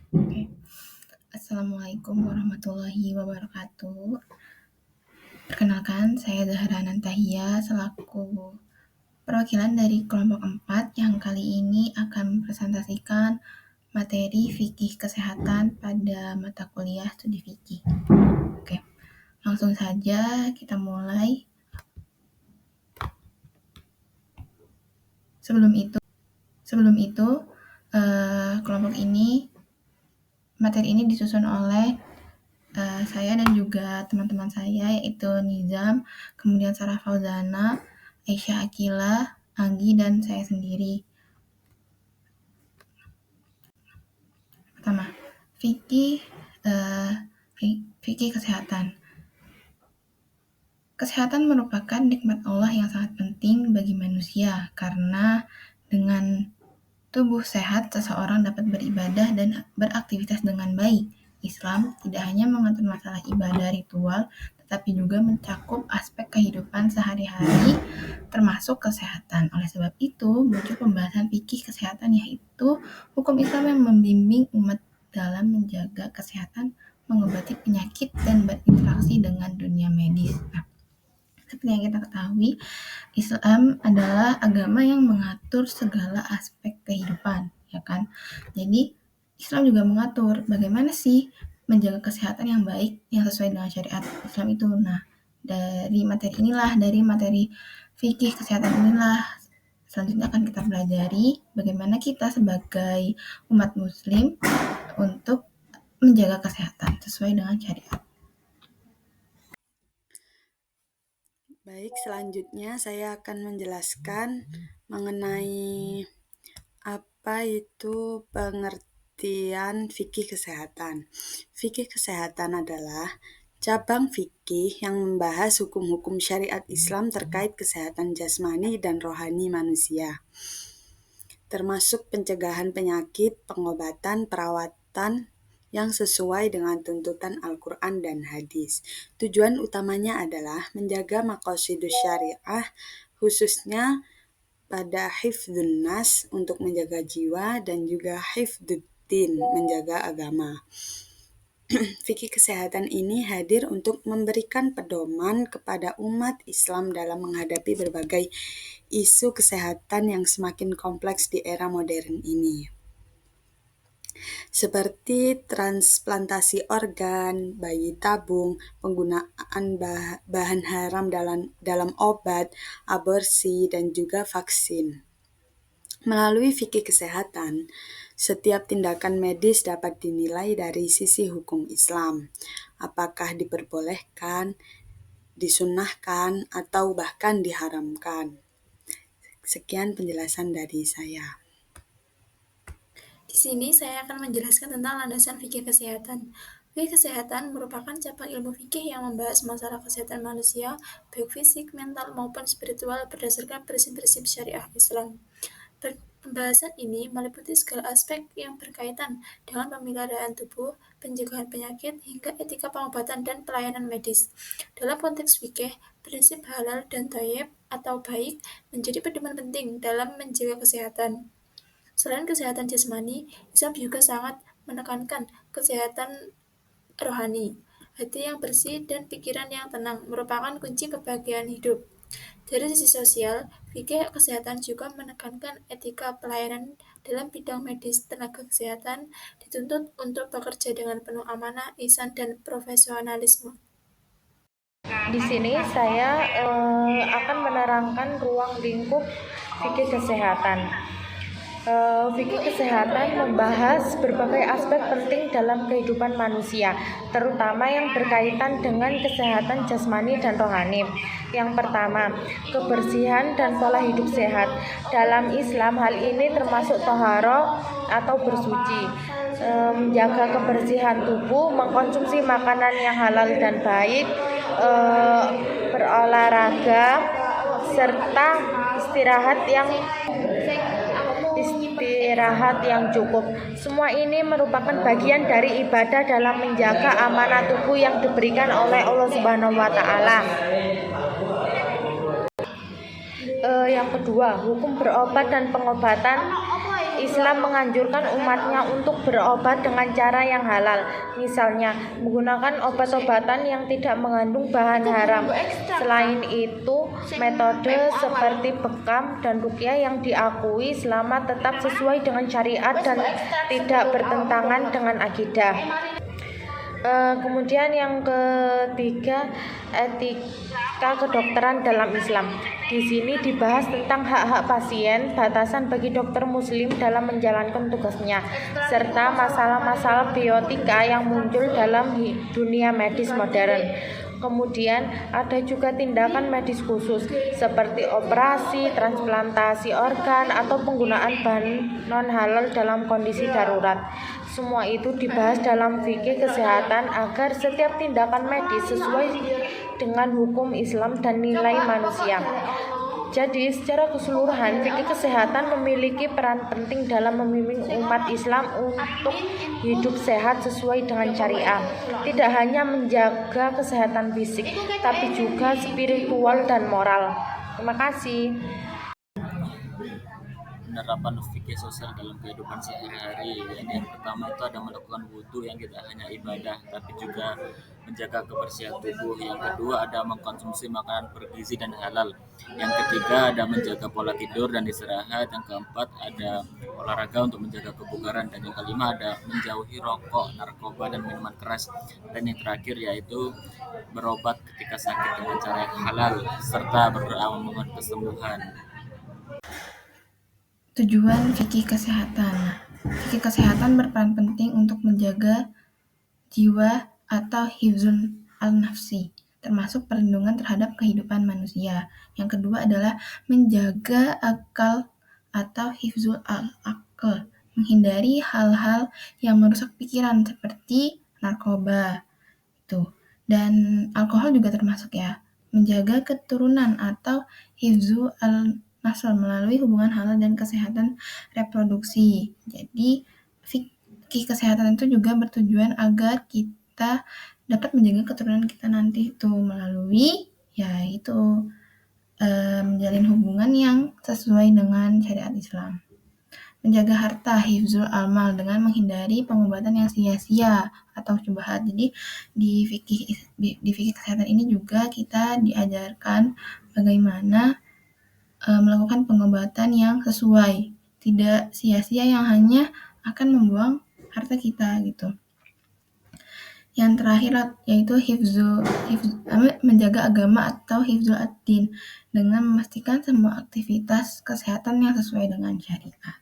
Oke. Assalamualaikum warahmatullahi wabarakatuh. Perkenalkan, saya Zahra Nantahia selaku perwakilan dari kelompok 4 yang kali ini akan mempresentasikan materi fikih kesehatan pada mata kuliah studi fikih. Oke, langsung saja kita mulai. Sebelum itu, kelompok ini materi ini disusun oleh saya dan juga teman-teman saya, yaitu Nizam, kemudian Sarah Fauzana, Aisyah Akila, Anggi, dan saya sendiri. Pertama, fikih kesehatan. Kesehatan merupakan nikmat Allah yang sangat penting bagi manusia, karena dengan tubuh sehat, seseorang dapat beribadah dan beraktivitas dengan baik. Islam tidak hanya mengatur masalah ibadah ritual, tetapi juga mencakup aspek kehidupan sehari-hari, termasuk kesehatan. Oleh sebab itu, muncul pembahasan fikih kesehatan, yaitu hukum Islam yang membimbing umat dalam menjaga kesehatan, mengobati penyakit, dan berinteraksi dengan dunia medis. Seperti yang kita ketahui, Islam adalah agama yang mengatur segala aspek kehidupan, ya kan? Jadi, Islam juga mengatur bagaimana sih menjaga kesehatan yang baik, yang sesuai dengan syariat Islam itu. Nah, dari materi fikih kesehatan inilah, selanjutnya akan kita pelajari bagaimana kita sebagai umat muslim untuk menjaga kesehatan sesuai dengan syariat. Baik, selanjutnya saya akan menjelaskan mengenai apa itu pengertian fikih kesehatan. Fikih kesehatan adalah cabang fikih yang membahas hukum-hukum syariat Islam terkait kesehatan jasmani dan rohani manusia, termasuk pencegahan penyakit, pengobatan, perawatan yang sesuai dengan tuntutan Al-Quran dan hadis. Tujuan utamanya adalah menjaga maqasidus syariah, khususnya pada hifdzun nas untuk menjaga jiwa dan juga hifdzuddin menjaga agama. Fikih kesehatan ini hadir untuk memberikan pedoman kepada umat Islam dalam menghadapi berbagai isu kesehatan yang semakin kompleks di era modern ini, seperti transplantasi organ, bayi tabung, penggunaan bahan haram dalam obat, aborsi, dan juga vaksin. Melalui fikih kesehatan, setiap tindakan medis dapat dinilai dari sisi hukum Islam, apakah diperbolehkan, disunnahkan, atau bahkan diharamkan. Sekian penjelasan dari saya. Di sini saya akan menjelaskan tentang landasan fikih kesehatan. Fikih kesehatan merupakan cabang ilmu fikih yang membahas masalah kesehatan manusia, baik fisik, mental, maupun spiritual berdasarkan prinsip-prinsip syariah Islam. Pembahasan ini meliputi segala aspek yang berkaitan dengan pemeliharaan tubuh, pencegahan penyakit, hingga etika pengobatan dan pelayanan medis. Dalam konteks fikih, prinsip halal dan thayyib atau baik menjadi pedoman penting dalam menjaga kesehatan. Selain kesehatan jasmani, Islam juga sangat menekankan kesehatan rohani. Hati yang bersih dan pikiran yang tenang merupakan kunci kebahagiaan hidup. Dari sisi sosial, fikih kesehatan juga menekankan etika pelayanan dalam bidang medis. Tenaga kesehatan dituntut untuk bekerja dengan penuh amanah, ihsan, dan profesionalisme. Di sini saya akan menerangkan ruang lingkup fikih kesehatan. Fikih kesehatan membahas berbagai aspek penting dalam kehidupan manusia, terutama yang berkaitan dengan kesehatan jasmani dan rohani. Yang pertama, kebersihan dan pola hidup sehat. Dalam Islam, hal ini termasuk thaharah atau bersuci, menjaga kebersihan tubuh, mengkonsumsi makanan yang halal dan baik, berolahraga, serta istirahat yang cukup. Semua ini merupakan bagian dari ibadah dalam menjaga amanah tubuh yang diberikan oleh Allah Subhanahu wa taala. Yang kedua, hukum berobat dan pengobatan. Islam menganjurkan umatnya untuk berobat dengan cara yang halal, misalnya menggunakan obat-obatan yang tidak mengandung bahan haram. Selain itu, metode seperti bekam dan ruqyah yang diakui selama tetap sesuai dengan syariat dan tidak bertentangan dengan akidah. Kemudian yang ketiga, etika kedokteran dalam Islam. Di sini dibahas tentang hak-hak pasien, batasan bagi dokter muslim dalam menjalankan tugasnya, serta masalah-masalah bioetika yang muncul dalam dunia medis modern. Kemudian ada juga tindakan medis khusus seperti operasi, transplantasi organ, atau penggunaan bahan non-halal dalam kondisi darurat. Semua itu dibahas dalam fikih kesehatan agar setiap tindakan medis sesuai dengan hukum Islam dan nilai manusia. Jadi, secara keseluruhan, fikih kesehatan memiliki peran penting dalam membimbing umat Islam untuk hidup sehat sesuai dengan syariah. Tidak hanya menjaga kesehatan fisik, tapi juga spiritual dan moral. Terima kasih. Penerapan fikih sosial dalam kehidupan sehari-hari. Yang pertama itu ada melakukan wudhu yang tidak hanya ibadah tapi juga menjaga kebersihan tubuh. Yang kedua ada mengkonsumsi makanan bergizi dan halal. Yang ketiga ada menjaga pola tidur dan istirahat. Yang keempat ada olahraga untuk menjaga kebugaran. Dan yang kelima ada menjauhi rokok, narkoba, dan minuman keras. Dan yang terakhir yaitu berobat ketika sakit dengan cara yang halal serta berdoa memohon kesembuhan. Tujuan fikih kesehatan. Fikih kesehatan berperan penting untuk menjaga jiwa atau hifzul al-nafsi, termasuk perlindungan terhadap kehidupan manusia. Yang kedua adalah menjaga akal atau hifzul al-aql, menghindari hal-hal yang merusak pikiran seperti narkoba. Dan alkohol juga termasuk ya. Menjaga keturunan atau hifzul al-nasl melalui hubungan halal dan kesehatan reproduksi. Jadi fikih kesehatan itu juga bertujuan agar kita dapat menjaga keturunan kita nanti itu melalui yaitu menjalin hubungan yang sesuai dengan syariat Islam. Menjaga harta, hifzul amal, dengan menghindari pengobatan yang sia-sia atau syubhat. Jadi di fikih kesehatan ini juga kita diajarkan bagaimana melakukan pengobatan yang sesuai, tidak sia-sia yang hanya akan membuang harta kita gitu. Yang terakhir yaitu menjaga agama atau hifzul ad-din dengan memastikan semua aktivitas kesehatan yang sesuai dengan syariat.